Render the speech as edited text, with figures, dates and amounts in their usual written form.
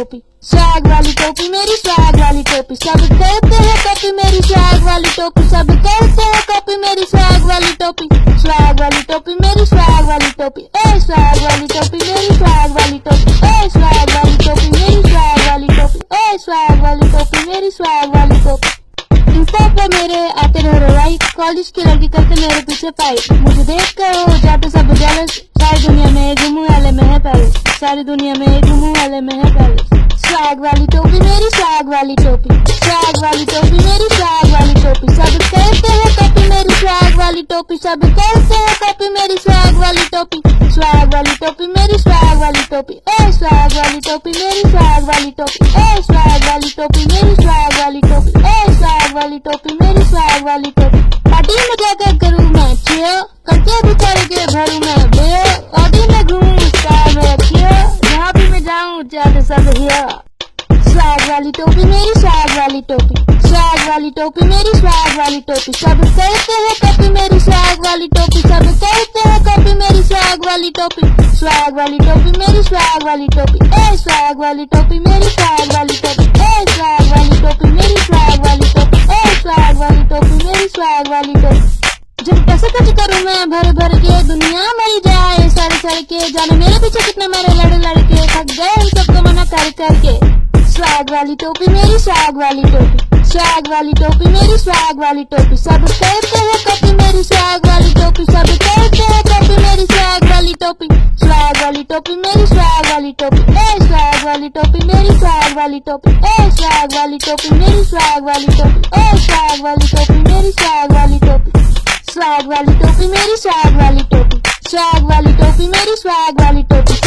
टोपी, स्वैग वाली टोपी मेरी स्वैग वाली टोपी, सब करते हैं कॉपी मेरी स्वैग वाली टोपी, सब करते हैं कॉपी मेरी स्वैग वाली टोपी, स्वैग वाली टोपी मेरी स्वैग वाली टोपी, ए स्वैग वाली टोपी मेरी स्वैग वाली टोपी, ए स्वैग वाली टोपी मेरी स्वैग वाली टोपी, ए स्वैग वाली टोपी मेरी स्वैग वाली टोपी। इंस्टा पे मेरे आते रहो लाइक, कॉलेज की लड़की करते मेरे पीछे फाइट, मुझे देख कर हो जाते सब जेलस, सारी दुनिया में एक मुंह वाले में है पहले, सारी दुनिया में एक मुंह वाले में है पहले। स्वैग वाली टोपी मेरी स्वैग वाली टोपी, स्वैग वाली टोपी मेरी स्वैग वाली टोपी, सब करते हैं कॉपी मेरी स्वैग वाली टोपी, सब करते हैं कॉपी मेरी स्वैग वाली टोपी, स्वैग वाली टोपी मेरी स्वैग वाली टोपी, ए स्वैग वाली टोपी मेरी स्वैग वाली टोपी, ए स्वैग वाली टोपी मेरी स्वैग वाली टोपी, ए स्वैग वाली टोपी मेरी स्वैग वाली टोपी। पार्टी में जाकर करूँ मैं चियर, करके बेचारे के भरूँ मैं बेयर, पार्टी में घूमूं स्टार में चियर, जहाँ भी मैं जाऊँ जाते सब हियर। स्वैग वाली टोपी मेरी स्वैग वाली टोपी, स्वैग वाली टोपी मेरी स्वैग वाली टोपी, सब करते हैं कॉपी मेरी स्वैग वाली टोपी, सब करते हैं कॉपी मेरी स्वैग वाली टोपी, स्वैग वाली टोपी मेरी स्वैग वाली टोपी, ए स्वैग वाली टोपी मेरी स्वैग वाली टोपी, ए स्वैग वाली टोपी मेरी स्वैग वाली टोपी, ए स्वैग वाली टोपी मेरी स्वैग वाली टोपी। जब कैसे कुछ करूँ मैं भर भर के, दुनिया मरी जाए सड़ सड़ के, जाने मेरे पीछे कितने मेरे लड़के थक गए सबको मना कर करके। स्वैग वाली टोपी मेरी स्वैग वाली टोपी, स्वैग वाली टोपी मेरी स्वैग वाली टोपी, सब करते हैं कॉपी मेरी स्वैग वाली टोपी, सब करते हैं कॉपी मेरी स्वैग वाली टोपी, स्वैग वाली टोपी मेरी स्वैग वाली टोपी, ए स्वैग वाली टोपी मेरी स्वैग वाली टोपी, ए स्वैग वाली टोपी मेरी स्वैग वाली टोपी, ए स्वैग वाली टोपी मेरी स्वैग वाली टोपी, स्वैग वाली टोपी मेरी स्वैग वाली टोपी, स्वैग वाली टोपी मेरी स्वैग वाली टोपी।